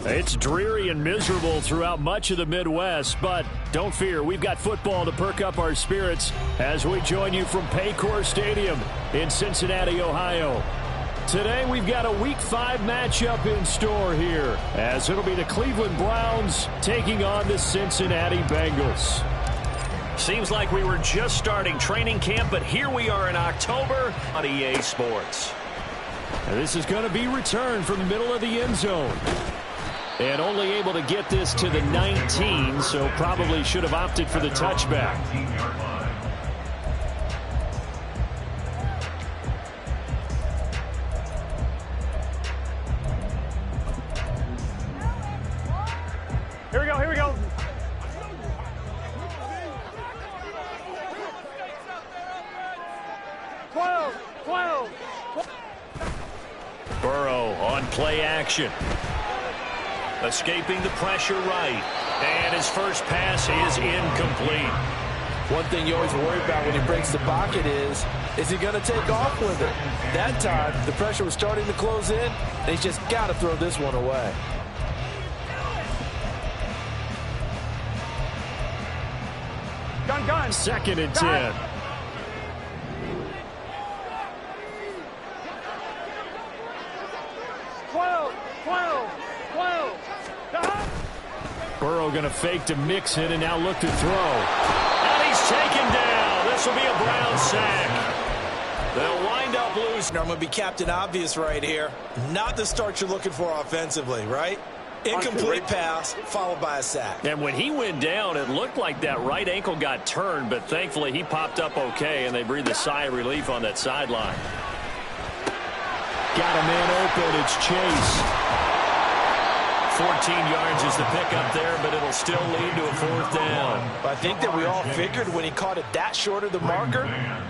It's dreary and miserable throughout much of the Midwest, but don't fear, we've got football to perk up our spirits as we join you from Paycor Stadium in Cincinnati, Ohio. Today we've got a Week 5 matchup in store here, as it'll be the Cleveland Browns taking on the Cincinnati Bengals. Seems like we were just starting training camp, but here we are in October on EA Sports. And this is going to be returned from the middle of the end zone. And only able to get this to the 19, so probably should have opted for the touchback. Here we go, here we go. Burrow on play action. Escaping the pressure right. And his first pass is incomplete. One thing you always worry about when he breaks the pocket is he going to take off with it? That time, the pressure was starting to close in, and he's just got to throw this one away. Gun. 2nd and 10. Burrow going to fake to Mixon and now look to throw. And he's taken down. This will be a Brown sack. They'll wind up losing. I'm going to be Captain Obvious right here. Not the start you're looking for offensively, right? Incomplete pass followed by a sack. And when he went down, it looked like that right ankle got turned, but thankfully he popped up okay, and they breathed a sigh of relief on that sideline. Got a man open. It's Chase. 14 yards is the pickup there, but it'll still lead to a 4th down. I think that we all figured when he caught it that short of the marker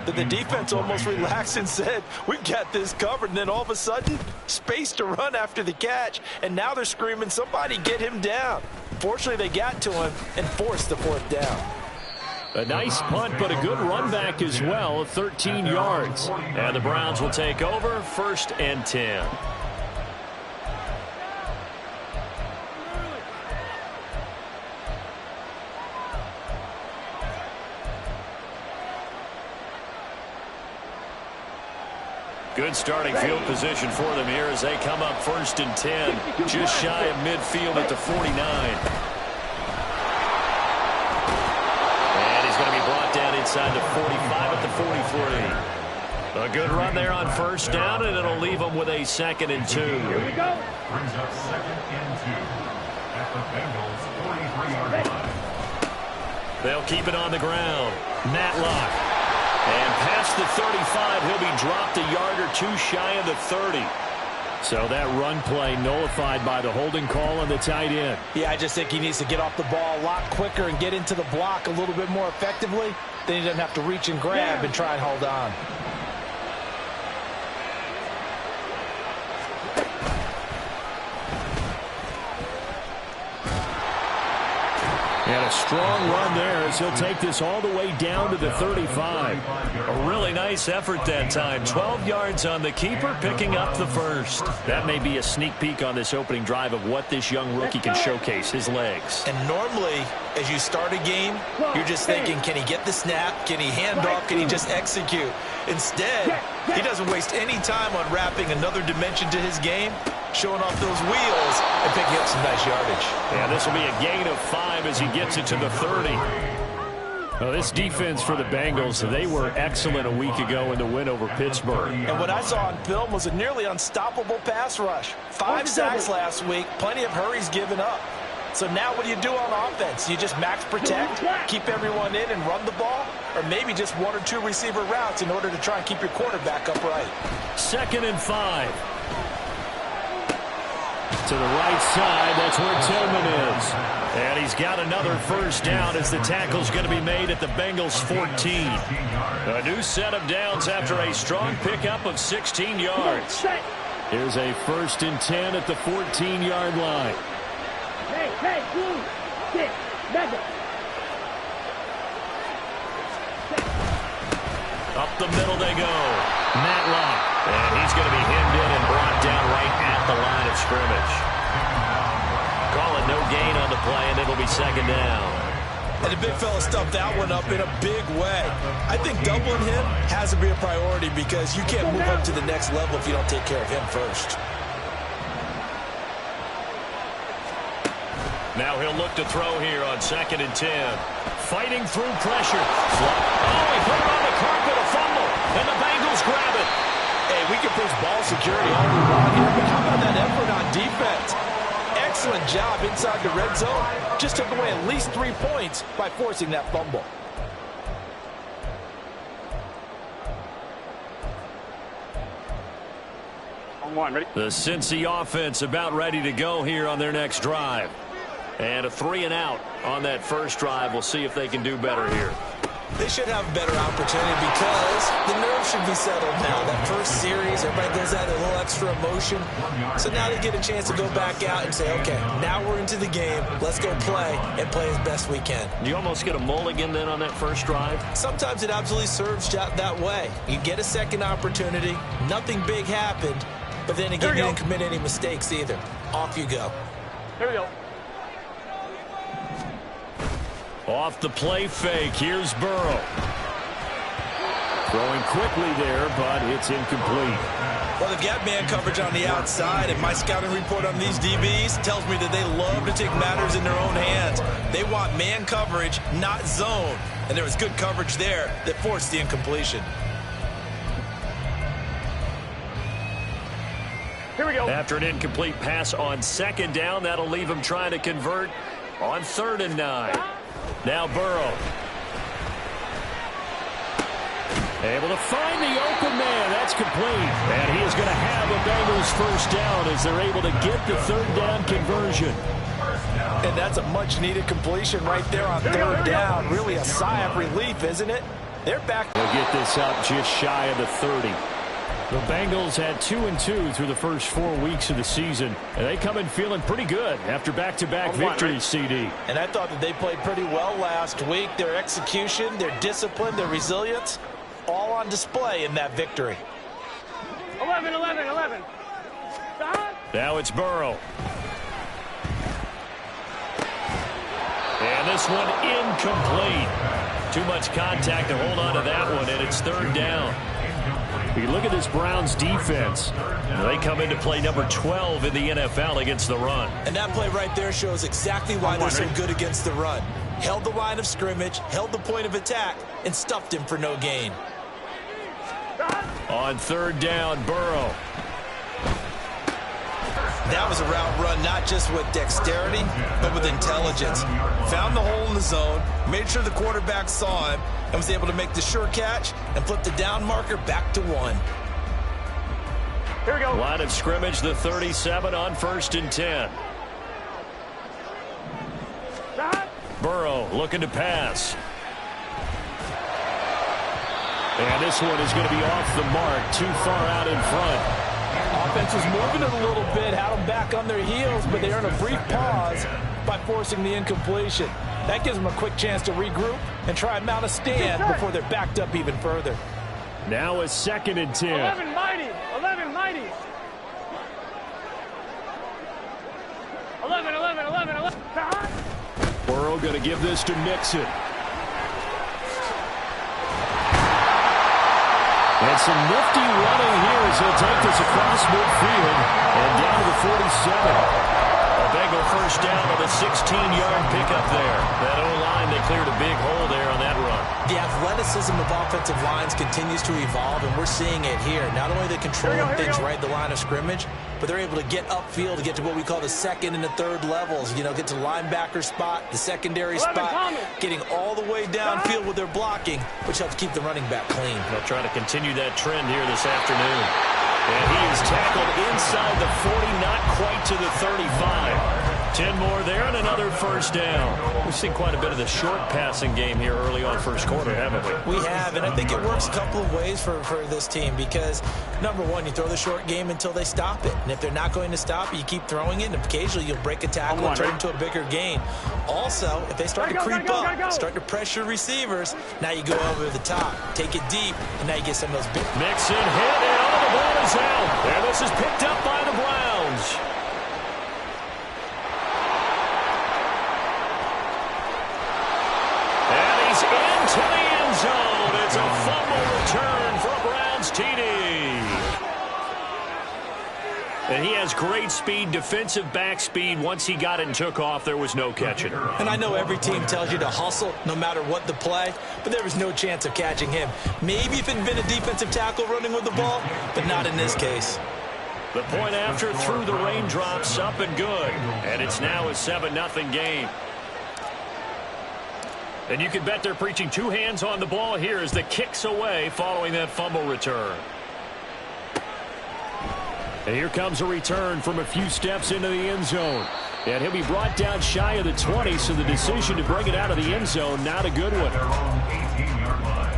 that the defense almost relaxed and said, we've got this covered. And then all of a sudden, space to run after the catch. And now they're screaming, somebody get him down. Fortunately, they got to him and forced the 4th down. A nice punt, but a good run back as well, 13 yards. And the Browns will take over, 1st and 10. Good starting field position for them here as they come up 1st and 10, just shy of midfield at the 49. And he's going to be brought down inside the 45 at the 43. A good run there on 1st down, and it'll leave them with a 2nd and 2. Here we go. Brings up 2nd and 2 at the Bengals 43-yard line. They'll keep it on the ground. Matlock. And past the 35, he'll be dropped a yard or two shy of the 30. So that run play nullified by the holding call on the tight end. Yeah, I just think he needs to get off the ball a lot quicker and get into the block a little bit more effectively. Then he doesn't have to reach and grab and try and hold on. And a strong run there as he'll take this all the way down to the 35. A really nice effort that time. 12 yards on the keeper, picking up the 1st. That may be a sneak peek on this opening drive of what this young rookie can showcase, his legs. And normally, as you start a game, you're just thinking, can he get the snap? Can he hand off? Can he just execute? Instead, he doesn't waste any time on wrapping another dimension to his game, showing off those wheels and picking up some nice yardage. Yeah, this will be a gain of 5 as he gets it to the 30. Well, this defense for the Bengals, they were excellent a week ago in the win over Pittsburgh. And what I saw on film was a nearly unstoppable pass rush. 5 sacks last week, plenty of hurries given up. So now what do you do on offense? You just max protect, keep everyone in and run the ball, or maybe just 1 or 2 receiver routes in order to try and keep your quarterback upright. 2nd and 5. To the right side, that's where Tillman is. And he's got another 1st down as the tackle's going to be made at the Bengals 14. A new set of downs after a strong pickup of 16 yards. Here's a 1st and 10 at the 14-yard line. Hey, blue, stick, mega. Up the middle they go. Matlock. And he's going to be hemmed in and brought down right at the line of scrimmage. but no gain on the play, and it'll be second down. And the big fella stuffed that one up in a big way. I think doubling him has to be a priority because you can't move up to the next level if you don't take care of him first. Now he'll look to throw here on 2nd and 10. Fighting through pressure. Oh, he put it on the carpet, a fumble, and the Bengals grab it. Hey, we can push ball security all we want here, but how about that effort on defense? Excellent job inside the red zone. Just took away at least 3 points by forcing that fumble. On one, ready? The Cincy offense about ready to go here on their next drive. And a 3 and out on that first drive. We'll see if they can do better here. They should have a better opportunity because the nerves should be settled now. That first series, everybody goes out with a little extra emotion. So now they get a chance to go back out and say, okay, now we're into the game. Let's go play and play as best we can. You almost get a mulligan then on that first drive? Sometimes it absolutely serves that way. You get a second opportunity. Nothing big happened. But then again, you didn't commit any mistakes either. Off you go. Here we go. Off the play fake, here's Burrow. Throwing quickly there, but it's incomplete. Well, they've got man coverage on the outside, and my scouting report on these DBs tells me that they love to take matters in their own hands. They want man coverage, not zone. And there was good coverage there that forced the incompletion. Here we go. After an incomplete pass on 2nd down, that'll leave him trying to convert on 3rd and 9. Now Burrow. Able to find the open man. That's complete. And he is going to have a Bengals first down as they're able to get the 3rd down conversion. And that's a much-needed completion right there on 3rd down. Really a sigh of relief, isn't it? They're back. They'll get this up just shy of the 30. The Bengals had 2-2 through the first 4 weeks of the season, and they come in feeling pretty good after back-to-back victories, CD. And I thought that they played pretty well last week. Their execution, their discipline, their resilience, all on display in that victory. 11. Now it's Burrow. And this one incomplete. Too much contact to hold on to that one, and it's 3rd down. You look at this Browns defense. They come into play number 12 in the NFL against the run. And that play right there shows exactly why they're so good against the run. Held the line of scrimmage, held the point of attack, and stuffed him for no gain. On 3rd down, Burrow. That was a route run not just with dexterity, but with intelligence. Found the hole in the zone, made sure the quarterback saw him, and was able to make the sure catch and flip the down marker back to 1. Here we go. Line of scrimmage, the 37 on 1st and 10. Burrow looking to pass. And this one is going to be off the mark, too far out in front. Offense was moving it a little bit, had them back on their heels, but they earned a brief pause by forcing the incompletion. That gives them a quick chance to regroup and try and mount a stand before they're backed up even further. Now a 2nd and 10. 11 mighty. 11. Burrow going to give this to Mixon. And some nifty running here as he'll take this across midfield and down to the 47. A Bengal first down on a 16-yard pickup there. That O-line, they cleared a big hole there on that run. The athleticism of offensive lines continues to evolve, and we're seeing it here. Not only are they controlling things right at the line of scrimmage, but they're able to get upfield to get to what we call the 2nd and the 3rd levels. You know, get to linebacker spot, the secondary spot, getting all the way downfield with their blocking, which helps keep the running back clean. They'll try to continue that trend here this afternoon. And he is tackled inside the 40, not quite to the 35. 10 more there and another first down. We've seen quite a bit of the short passing game here early on first quarter, haven't we? We have, and I think it works a couple of ways for this team because, number one, you throw the short game until they stop it. And if they're not going to stop it, you keep throwing it, and occasionally you'll break a tackle and turn it into a bigger gain. Also, if they start to creep up, start to pressure receivers, now you go over the top, take it deep, and now you get some of those big. Mixon hit, and all the ball is out. And this is picked up by the Browns. he has great speed, defensive back speed. Once he got it and took off, there was no catching him. And I know every team tells you to hustle no matter what the play, but there was no chance of catching him. Maybe if it had been a defensive tackle running with the ball, but not in this case. The point after through the raindrops, up and good. And it's now a 7-0 game. And you can bet they're preaching two hands on the ball here as the kick's away following that fumble return. And here comes a return from a few steps into the end zone. And he'll be brought down shy of the 20, so the decision to bring it out of the end zone, not a good one. Their own 18-yard line.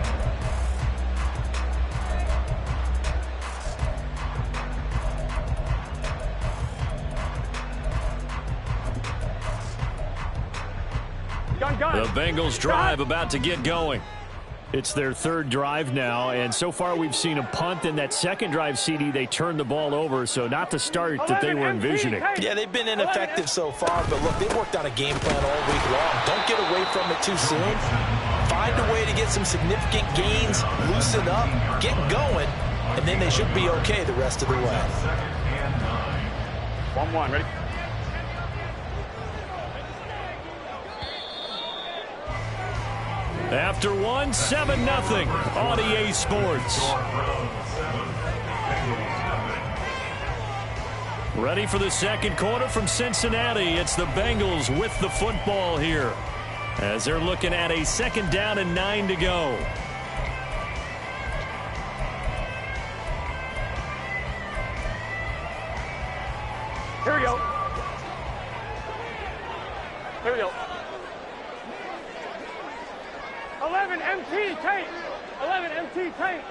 Gun. The Bengals drive about to get going. It's their third drive now, and so far we've seen a punt. In that second drive, CD, they turned the ball over, so not the start that they were envisioning. Yeah, they've been ineffective so far, but look, they worked on a game plan all week long. Don't get away from it too soon. Find a way to get some significant gains, loosen up, get going, and then they should be okay the rest of the way. 1-1, ready? After one, 7-0 on EA Sports. Ready for the second quarter from Cincinnati. It's the Bengals with the football here as they're looking at a 2nd down and 9 to go. Here we go. Here we go. 11 MT tank. 11 MT tank.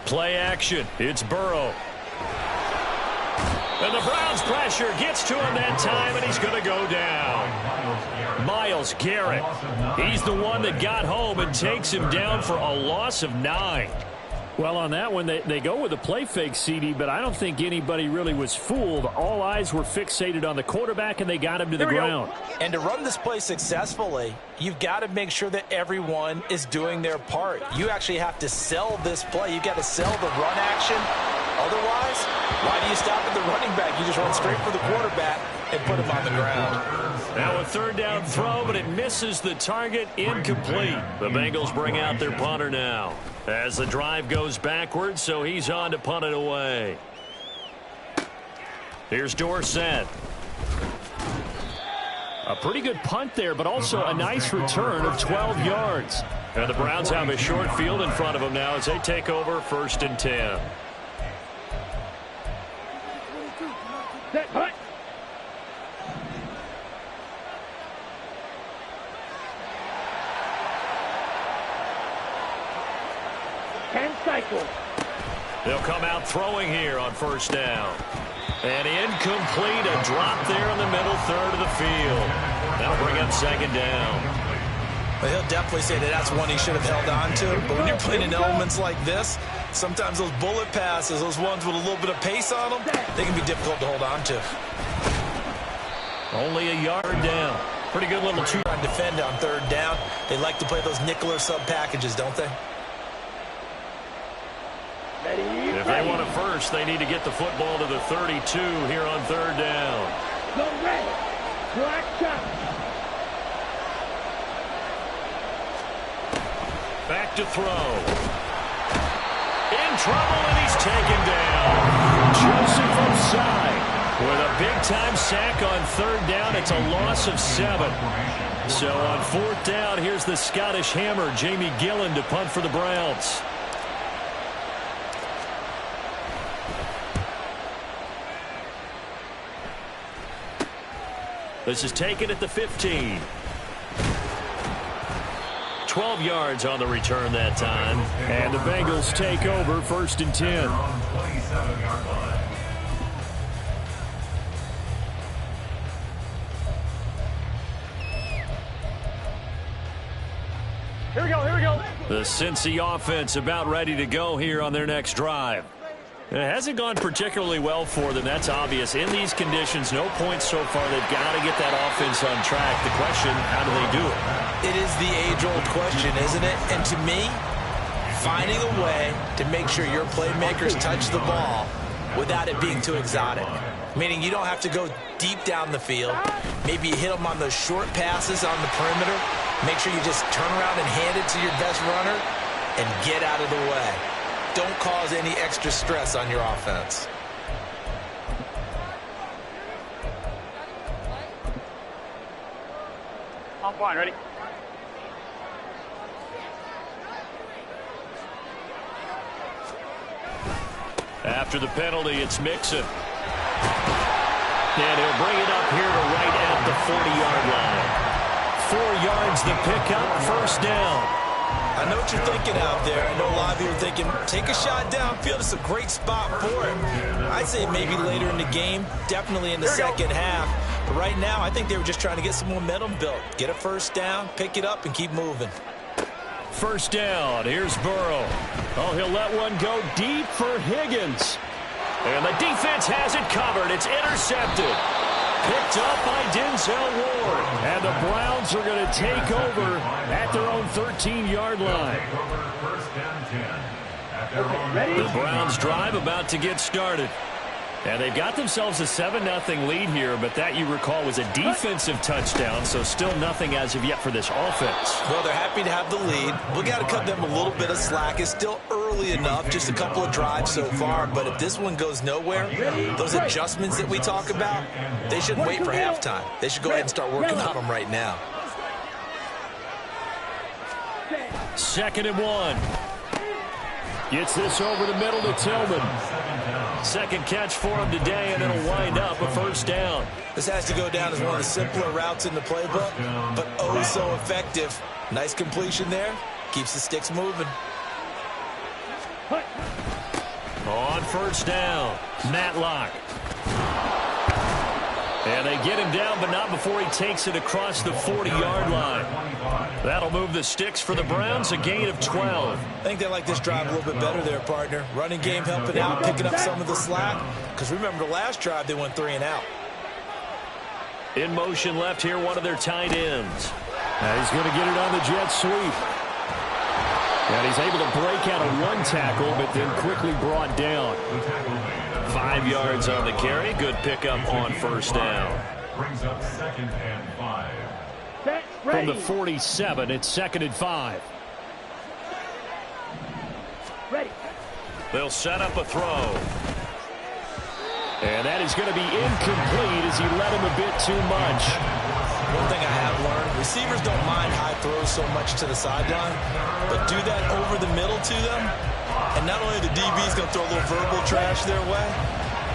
Play action. It's Burrow. And the Browns pressure gets to him that time, and he's going to go down. Myles Garrett. He's the one that got home and takes him down for a loss of 9. Well, on that one, they go with a play fake, CD, but I don't think anybody really was fooled. All eyes were fixated on the quarterback, and they got him to the ground. And to run this play successfully, you've got to make sure that everyone is doing their part. You actually have to sell this play. You've got to sell the run action. Otherwise, why do you stop at the running back? You just run straight for the quarterback and put him on the ground. Now a 3rd down throw, but it misses the target. Incomplete. The Bengals bring out their punter now as the drive goes backwards, so he's on to punt it away. Here's Dorsett. A pretty good punt there, but also a nice return of 12 yards. And the Browns have a short field in front of them now as they take over 1st and 10. They'll come out throwing here on 1st down. And incomplete, a drop there in the middle 3rd of the field. That'll bring up 2nd down. Well, he'll definitely say that that's one he should have held on to. But when you're playing in elements like this, sometimes those bullet passes, those ones with a little bit of pace on them, they can be difficult to hold on to. Only a yard down. Pretty good little two-yard defend on 3rd down. They like to play those nickel or sub packages, don't they? If they want a first, they need to get the football to the 32 here on 3rd down. Back to throw. In trouble, and he's taken down. Joseph Ossai with a big-time sack on 3rd down. It's a loss of 7. So on 4th down, here's the Scottish Hammer, Jamie Gillen, to punt for the Browns. This is taken at the 15. 12 yards on the return that time. And the Bengals take over 1st and 10. Here we go, here we go. The Cincy offense about ready to go here on their next drive. It hasn't gone particularly well for them. That's obvious. In these conditions, no points so far. They've got to get that offense on track. The question, how do they do it? It is the age-old question, isn't it? And to me, finding a way to make sure your playmakers touch the ball without it being too exotic. Meaning you don't have to go deep down the field. Maybe you hit them on those short passes on the perimeter. Make sure you just turn around and hand it to your best runner and get out of the way. Don't cause any extra stress on your offense. On point, ready? After the penalty, it's Mixon. And he'll bring it up here to right at the 40-yard line. 4 yards the pickup, first down. I know what you're thinking out there. I know a lot of you are thinking, take a shot downfield. It's a great spot for it. I'd say maybe later in the game, definitely in the second half. But right now, I think they were just trying to get some momentum built. Get a first down, pick it up, and keep moving. First down, here's Burrow. Oh, he'll let one go deep for Higgins. And the defense has it covered. It's intercepted. Picked up by Denzel Ward. And the Browns are going to take over at their own 13-yard line. The Browns drive about to get started. And they've got themselves a 7-0 lead here, but that, you recall, was a defensive touchdown, so still nothing as of yet for this offense. Well, they're happy to have the lead. We got to cut them a little bit of slack. It's still early enough, just a couple of drives so far, but if this one goes nowhere, those adjustments that we talk about, they shouldn't wait for halftime. They should go ahead and start working on them right now. 2nd and 1. Gets this over the middle to Tillman. Second catch for him today, and it'll wind up a first down. This has to go down as one of the simpler routes in the playbook, but oh so effective. Nice completion there. Keeps the sticks moving. On first down, Matlock. And they get him down, but not before he takes it across the 40-yard line. That'll move the sticks for the Browns, a gain of 12. I think they like this drive a little bit better there, partner. Running game helping out, picking up some of the slack. Because remember, the last drive they went 3 and out. In motion left here, one of their tight ends. Now he's going to get it on the jet sweep. And he's able to break out a 1 tackle, but then quickly brought down. 5 yards on the carry. Good pickup on first down. Brings up 2nd and 5. From the 47, it's 2nd and 5. Ready. They'll set up a throw. And that is going to be incomplete as he led him a bit too much. One thing I have learned, receivers don't mind high throws so much to the sideline, but do that over the middle to them, and not only the DB's going to throw a little verbal trash their way,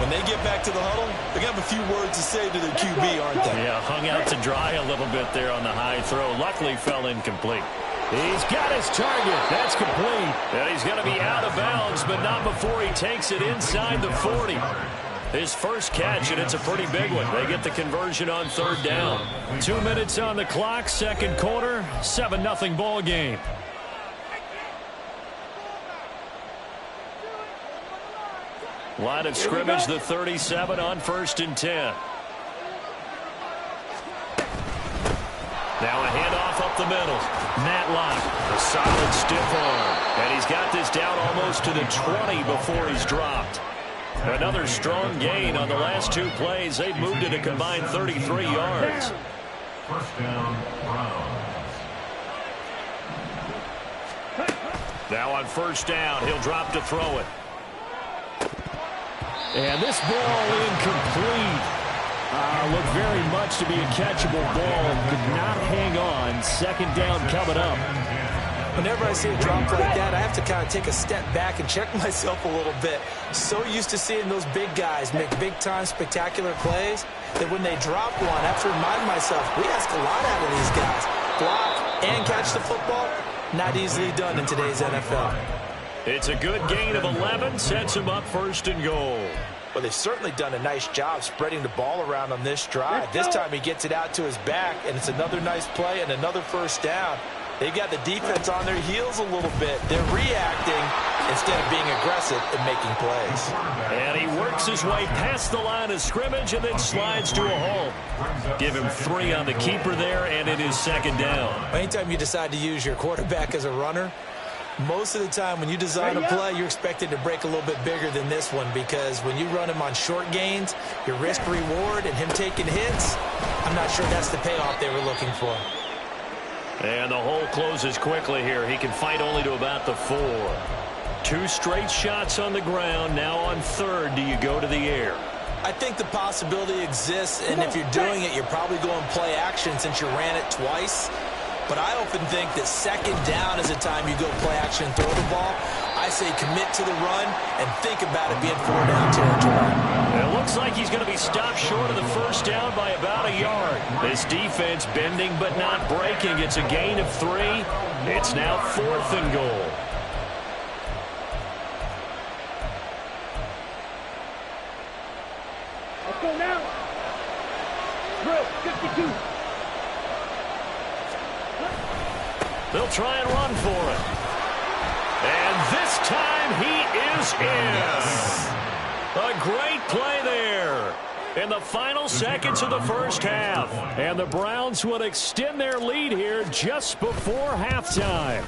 when they get back to the huddle, they're going to have a few words to say to their QB, aren't they? Yeah, hung out to dry a little bit there on the high throw. Luckily fell incomplete. He's got his target. That's complete. And he's going to be out of bounds, but not before he takes it inside the 40. His first catch, and it's a pretty big one. They get the conversion on 3rd down. 2 minutes on the clock, 2nd quarter, 7-0 ball game. Line of scrimmage, the 37 on 1st and 10. Now a handoff up the middle. Matlock, a solid stiff arm. And he's got this down almost to the 20 before he's dropped. Another strong gain on the last 2 plays. They've moved it a combined 33 yards. First down, Browns. Now on first down, he'll drop to throw it. And this ball incomplete. Looked very much to be a catchable ball and could not hang on. 2nd down coming up. Whenever I see a drop like that, I have to kind of take a step back and check myself a little bit. So used to seeing those big guys make big-time spectacular plays that when they drop one, I have to remind myself, we ask a lot out of these guys. Block and catch the football, not easily done in today's NFL. It's a good gain of 11, sets him up 1st and goal. Well, they've certainly done a nice job spreading the ball around on this drive. This time he gets it out to his back, and it's another nice play and another first down. They've got the defense on their heels a little bit. They're reacting instead of being aggressive and making plays. And he works his way past the line of scrimmage and then slides to a hole. Give him 3 on the keeper there, and it is 2nd down. Anytime you decide to use your quarterback as a runner, Most of the time when you design a play, you're expected to break a little bit bigger than this one, because when you run him on short gains, your risk-reward and him taking hits, I'm not sure that's the payoff they were looking for. And the hole closes quickly here. He can fight only to about the 4. 2 straight shots on the ground. Now on third, do you go to the air? I think the possibility exists, and if you're doing it, you're probably going play action since you ran it twice. But I often think that second down is a time you go play action and throw the ball. I say commit to the run and think about it being 4-down territory. It looks like he's going to be stopped short of the first down by about a yard. This defense bending but not breaking. It's a gain of 3. It's now 4th and goal. Let's go now. Drill, 52. They'll try and run for it. And this time he is in. A great play there in the final seconds of the first half. And the Browns would extend their lead here just before halftime.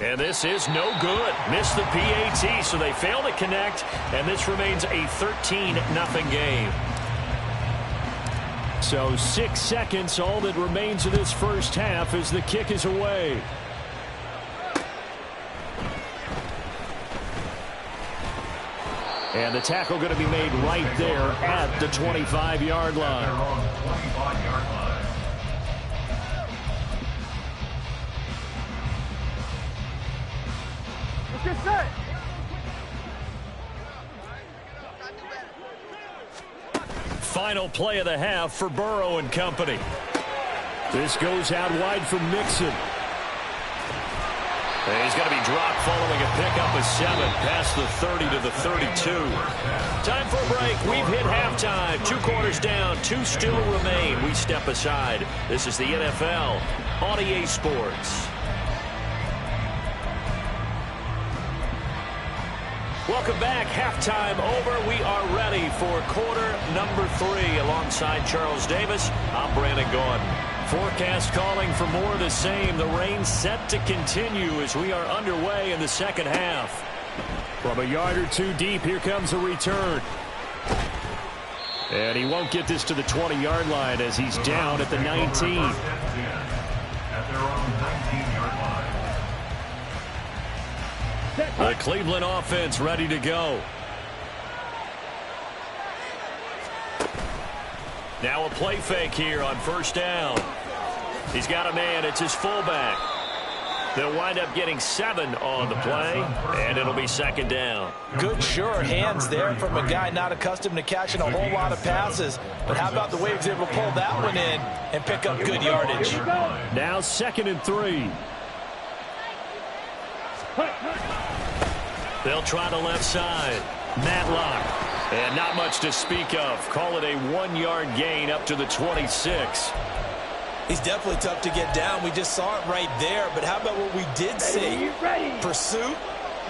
And this is no good. Missed the PAT, so they fail to connect. And this remains a 13-0 game. So 6 seconds, all that remains of this first half as the kick is away. And the tackle going to be made right there at the 25-yard line. Let's get set. Final play of the half for Burrow and company. This goes out wide for Mixon. And he's going to be dropped following a pickup of 7 past the 30 to the 32. Time for a break. We've hit halftime. 2 quarters down. 2 still remain. We step aside. This is the NFL on EA Sports. Welcome back. Halftime over. We are ready for quarter number 3. Alongside Charles Davis, I'm Brandon Gordon. Forecast calling for more of the same. The rain set to continue as we are underway in the second half. From a yard or 2 deep, here comes a return. And he won't get this to the 20-yard line as he's down at the 19. At their own 19-yard line. The Cleveland offense ready to go. Now a play fake here on first down. He's got a man. It's his fullback. They'll wind up getting 7 on the play, and it'll be second down. Good, sure hands there from a guy not accustomed to catching a whole lot of passes. But how about the way he was able to pull that one in and pick up good yardage? Now 2nd and 3. They'll try the left side. Matlock. And not much to speak of. Call it a 1-yard gain up to the 26. He's definitely tough to get down. We just saw it right there. But how about what we did see? Pursuit,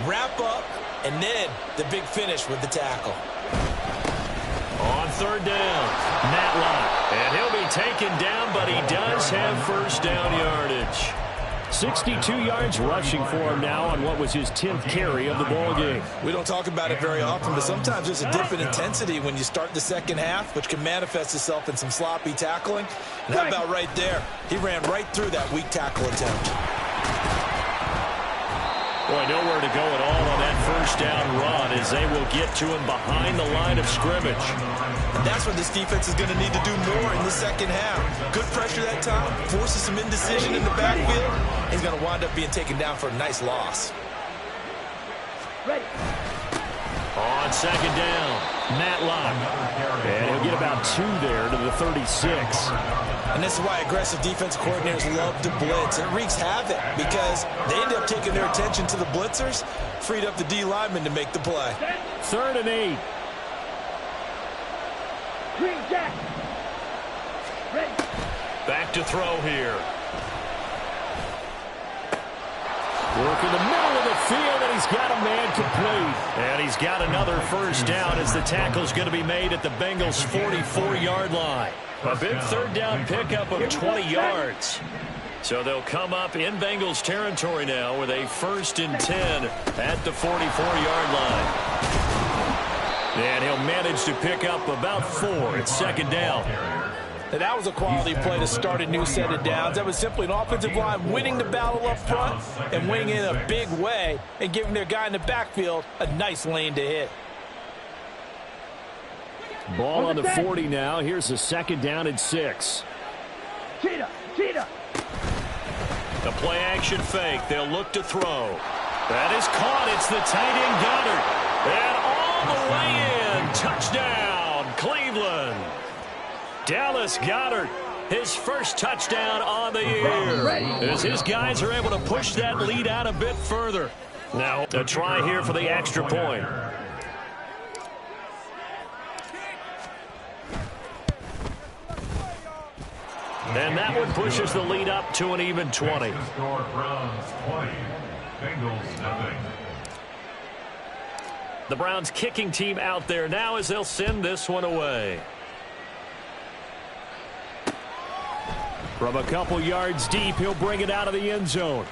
wrap up, and then the big finish with the tackle. On third down, Matlock. And he'll be taken down, but he does have first down yardage. 62 yards rushing for him now on what was his 10th carry of the ballgame. We don't talk about it very often, but sometimes there's a dip in intensity when you start the second half, which can manifest itself in some sloppy tackling. And how about right there? He ran right through that weak tackle attempt. Boy, nowhere to go at all on that first down run as they will get to him behind the line of scrimmage. And that's what this defense is going to need to do more in the second half. Good pressure that time, forces some indecision in the backfield. He's going to wind up being taken down for a nice loss. Ready. On second down, Matlock. And he'll get about 2 there to the 36. And this is why aggressive defensive coordinators love to blitz. It wreaks havoc because they end up taking their attention to the blitzers, freed up the D lineman to make the play. 3rd and 8. Green Jack. Ready. Back to throw here. Work in the middle of the field, and he's got a man complete. And he's got another first down as the tackle's going to be made at the Bengals' 44-yard line. A big third down pickup of 20 yards. So they'll come up in Bengals territory now with a 1st and 10 at the 44-yard line. And he'll manage to pick up about 4 at 2nd down. And that was a quality play to start a new set of downs. That was simply an offensive line winning the battle up front and winning in a big way and giving their guy in the backfield a nice lane to hit. Ball on the 40 now. Here's the 2nd down and 6. Cheetah, cheetah. The play action fake. They'll look to throw. That is caught. It's the tight end Goddard. And all the way in. Touchdown, Cleveland. Dallas Goedert, his first touchdown on the year. As his guys are able to push that lead out a bit further. Now, a try here for the extra point. And that one pushes the lead up to an even 20. Score Browns 20, Bengals nothing. The Browns kicking team out there now as they'll send this one away. From a couple yards deep, he'll bring it out of the end zone.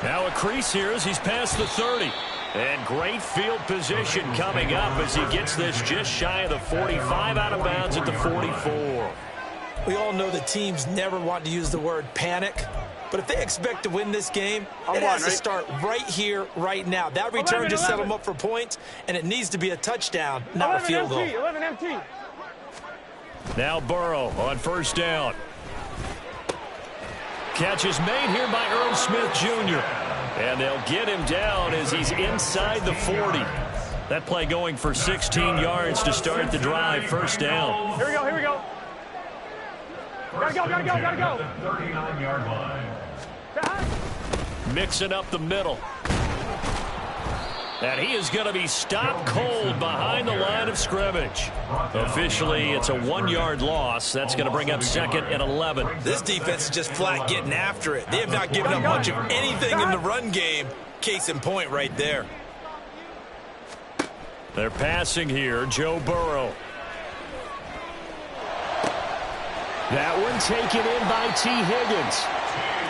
Now a crease here as he's past the 30. And great field position coming up as he gets this just shy of the 45, out of bounds at the 44. We all know the teams never want to use the word panic, but if they expect to win this game, it has to start right here, right now. That return just set them up for points, and it needs to be a touchdown, not a field goal. 11 MT. Now Burrow on 1st down. Catch is made here by Earl Smith Jr. And they'll get him down as he's inside the 40. That play going for 16 yards to start the drive. 1st down. Here we go, here we go. Gotta go, gotta go, gotta go. 39-yard line. Mixing up the middle. And he is going to be stopped cold behind the line of scrimmage. Officially, it's a 1-yard loss. That's going to bring up 2nd and 11. This defense is just flat getting after it. They have not given up much of anything in the run game. Case in point right there. They're passing here. Joe Burrow. That one taken in by T. Higgins.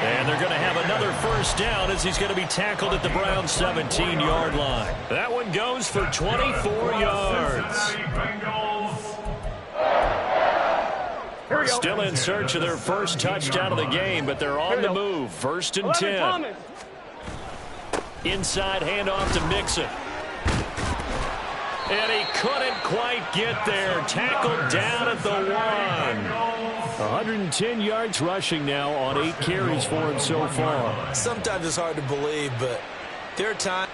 And they're going to have another 1st down as he's going to be tackled at the Browns' 17-yard line. That one goes for 24 yards. Still in search of their first touchdown of the game, but they're on the move. 1st and 10. Inside handoff to Mixon. And he couldn't quite get there. Tackled down at the 1. 110 yards rushing now on 8 carries for him so far. Sometimes it's hard to believe, but there are times.